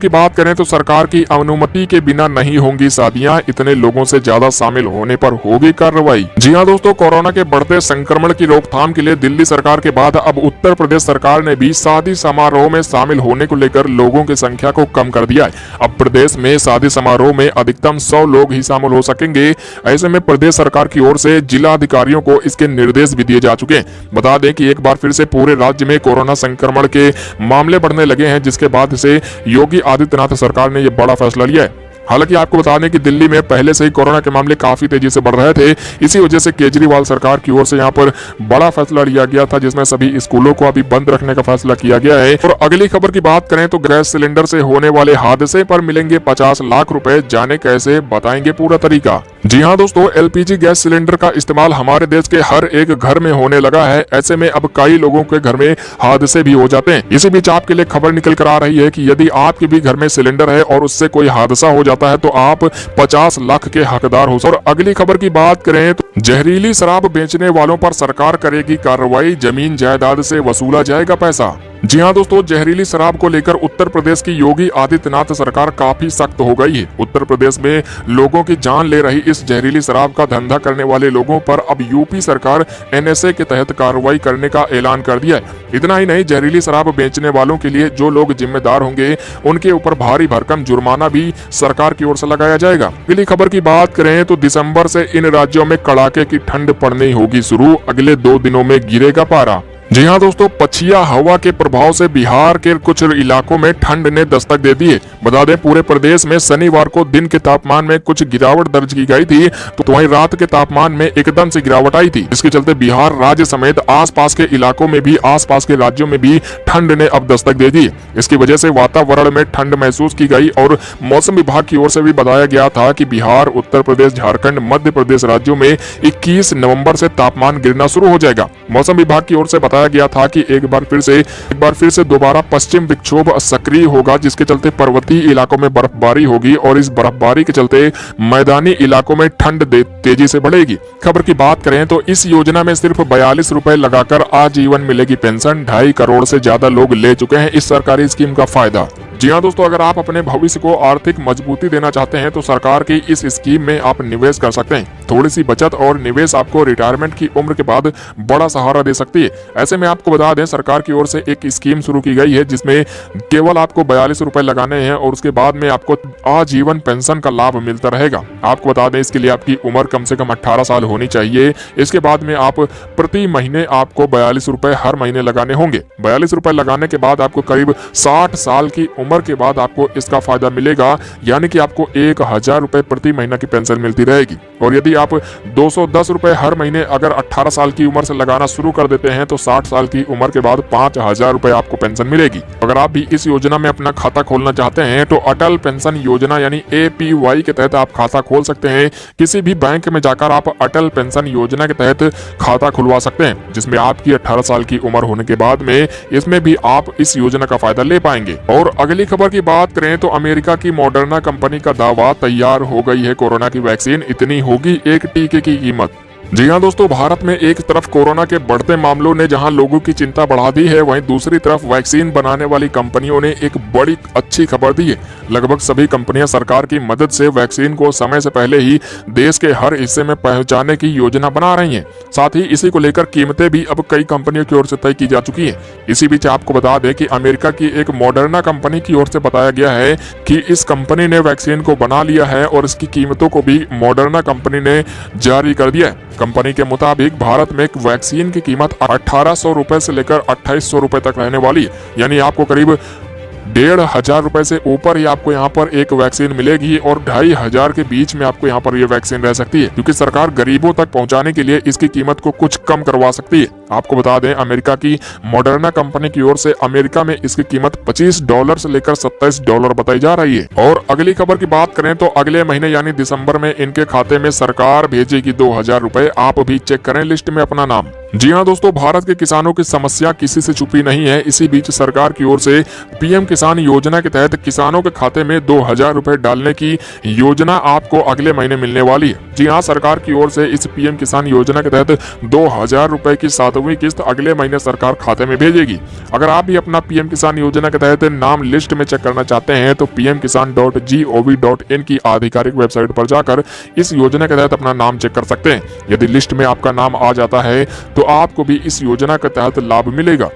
की बात करें तो सरकार की अनुमति के बिना नहीं होंगी शादियां, इतने लोगों से ज्यादा शामिल होने पर होगी कार्रवाई। जी हां दोस्तों, कोरोना के बढ़ते संक्रमण की रोकथाम के लिए दिल्ली सरकार के बाद अब उत्तर प्रदेश सरकार ने भी शादी समारोह में शामिल होने को लेकर लोगों की संख्या को कम कर दिया है। अब प्रदेश में शादी समारोह में अधिकतम 100 लोग ही शामिल हो सकेंगे। ऐसे में प्रदेश सरकार की ओर से जिला अधिकारियों को इसके निर्देश भी दिए जा चुके हैं। बता दें कि एक बार फिर से पूरे राज्य में कोरोना संक्रमण के मामले बढ़ने लगे हैं, जिसके बाद से योगी आदित्यनाथ सरकार ने यह बड़ा फैसला लिया है। हालांकि आपको बता दें कि दिल्ली में पहले से ही कोरोना के मामले काफी तेजी से बढ़ रहे थे। इसी वजह से केजरीवाल सरकार की ओर से यहाँ पर बड़ा फैसला लिया गया था, जिसमें सभी स्कूलों को अभी बंद रखने का फैसला किया गया है। और अगली खबर की बात करें तो गैस सिलेंडर से होने वाले हादसे पर मिलेंगे 50 लाख रुपए, जाने कैसे, बताएंगे पूरा तरीका। जी हाँ दोस्तों, एलपीजी गैस सिलेंडर का इस्तेमाल हमारे देश के हर एक घर में होने लगा है। ऐसे में अब कई लोगों के घर में हादसे भी हो जाते हैं। इसी बीच आपके लिए खबर निकल कर आ रही है कि यदि आपके भी घर में सिलेंडर है और उससे कोई हादसा हो जाता है तो आप 50 लाख के हकदार हो। और अगली खबर की बात करें तो जहरीली शराब बेचने वालों पर सरकार करेगी कार्रवाई, जमीन जायदाद से वसूला जाएगा पैसा। जी हाँ दोस्तों, जहरीली शराब को लेकर उत्तर प्रदेश की योगी आदित्यनाथ सरकार काफी सख्त हो गई है। उत्तर प्रदेश में लोगों की जान ले रही इस जहरीली शराब का धंधा करने वाले लोगों पर अब यूपी सरकार एनएसए के तहत कार्रवाई करने का ऐलान कर दिया है। इतना ही नहीं, जहरीली शराब बेचने वालों के लिए जो लोग जिम्मेदार होंगे उनके ऊपर भारी भरकम जुर्माना भी सरकार की ओर से लगाया जाएगा। अगली खबर की बात करें तो दिसंबर से इन राज्यों में कड़ाके की ठंड पड़नी होगी शुरू, अगले 2 दिनों में गिरेगा पारा। जी हाँ दोस्तों, पछिया हवा के प्रभाव से बिहार के कुछ इलाकों में ठंड ने दस्तक दे दी है। बता दें पूरे प्रदेश में शनिवार को दिन के तापमान में कुछ गिरावट दर्ज की गई थी, तो वहीं रात के तापमान में एकदम से गिरावट आई थी। इसके चलते बिहार राज्य समेत आसपास के इलाकों में भी, आसपास के राज्यों में भी ठंड ने अब दस्तक दे दी। इसकी वजह से वातावरण में ठंड महसूस की गई और मौसम विभाग की ओर से भी बताया गया था कि बिहार, उत्तर प्रदेश, झारखंड, मध्य प्रदेश राज्यों में 21 नवंबर से तापमान गिरना शुरू हो जाएगा। मौसम विभाग की ओर से बताया गया था कि एक बार फिर से दोबारा पश्चिम विक्षोभ सक्रिय होगा, जिसके चलते पर्वतीय इलाकों में बर्फबारी होगी और इस बर्फबारी के चलते मैदानी इलाकों में ठंड तेजी से बढ़ेगी। खबर की बात करें तो इस योजना में सिर्फ 42 रुपए लगाकर आजीवन मिलेगी पेंशन। 2.5 करोड़ से ज्यादा लोग ले चुके हैं इस सरकारी स्कीम का फायदा। जी हाँ दोस्तों, अगर आप अपने भविष्य को आर्थिक मजबूती देना चाहते हैं तो सरकार की इस स्कीम में आप निवेश कर सकते हैं। थोड़ी सी बचत और निवेश आपको रिटायरमेंट की उम्र के बाद बड़ा सहारा दे सकती है। ऐसे में आपको बता दें, सरकार की ओर से एक स्कीम शुरू की गई है जिसमें केवल आपको 42 रुपए लगाने हैं और उसके बाद में आपको आजीवन पेंशन का लाभ मिलता रहेगा। आपको बता दें, इसके लिए आपकी उम्र कम से कम 18 साल होनी चाहिए। इसके बाद में आप प्रति महीने आपको 42 रुपए हर महीने लगाने होंगे। 42 रुपए लगाने के बाद आपको करीब 60 साल की उम्र के बाद आपको इसका फायदा मिलेगा, यानी कि आपको 1000 रुपए प्रति महीना की पेंशन मिलती रहेगी। और यदि आप 210 रुपए हर महीने अगर 18 साल की उम्र से लगाना शुरू कर देते हैं तो 60 साल की उम्र के बाद 5000 रुपए आपको पेंशन मिलेगी। अगर आप भी इस योजना में अपना खाता खोलना चाहते हैं तो अटल पेंशन योजना यानी APY के तहत आप खाता खोल सकते हैं। किसी भी बैंक में जाकर आप अटल पेंशन योजना के तहत खाता खुलवा सकते हैं, जिसमें आपकी 18 साल की उम्र होने के बाद में इसमें भी आप इस योजना का फायदा ले पाएंगे। और अगली खबर की बात करें तो अमेरिका की मॉडर्ना कंपनी का दावा, तैयार हो गई है कोरोना की वैक्सीन, इतनी होगी एक टीके की कीमत। जी हाँ दोस्तों, भारत में एक तरफ कोरोना के बढ़ते मामलों ने जहां लोगों की चिंता बढ़ा दी है, वहीं दूसरी तरफ वैक्सीन बनाने वाली कंपनियों ने एक बड़ी अच्छी खबर दी है। लगभग सभी कंपनियां सरकार की मदद से वैक्सीन को समय से पहले ही देश के हर हिस्से में पहुंचाने की योजना बना रही हैं। साथ ही इसी को लेकर कीमतें भी अब कई कंपनियों की ओर से तय की जा चुकी है। इसी बीच आपको बता दें कि अमेरिका की एक मॉडर्ना कंपनी की ओर से बताया गया है कि इस कंपनी ने वैक्सीन को बना लिया है और इसकी कीमतों को भी मॉडर्ना कंपनी ने जारी कर दिया है। कंपनी के मुताबिक भारत में एक वैक्सीन की कीमत 1800 रुपए से लेकर 2800 रुपए तक रहने वाली है, यानी आपको करीब 1500 रुपए से ऊपर ही आपको यहाँ पर एक वैक्सीन मिलेगी और 2500 के बीच में आपको यहाँ पर ये वैक्सीन रह सकती है, क्योंकि सरकार गरीबों तक पहुंचाने के लिए इसकी कीमत को कुछ कम करवा सकती है। आपको बता दें, अमेरिका की मॉडर्ना कंपनी की ओर से अमेरिका में इसकी कीमत $25 से लेकर $27 बताई जा रही है। और अगली खबर की बात करें तो अगले महीने यानी दिसंबर में इनके खाते में सरकार भेजेगी 2000 रुपए। आप भी चेक करें लिस्ट में अपना नाम। जी हाँ दोस्तों, भारत के किसानों की समस्या किसी से छुपी नहीं है। इसी बीच सरकार की ओर से पीएम किसान योजना के तहत किसानों के खाते में 2000 रुपए डालने की योजना आपको अगले महीने मिलने वाली है। जी हाँ, सरकार की ओर से इस पीएम किसान योजना के तहत 2000 रुपए की 7 7वीं किस्त अगले महीने सरकार खाते में भेजेगी। अगर आप भी अपना पीएम किसान योजना के तहत नाम लिस्ट में चेक करना चाहते हैं तो pmkisan.gov.in की आधिकारिक वेबसाइट पर जाकर इस योजना के तहत अपना नाम चेक कर सकते हैं। यदि लिस्ट में आपका नाम आ जाता है तो आपको भी इस योजना के तहत लाभ मिलेगा।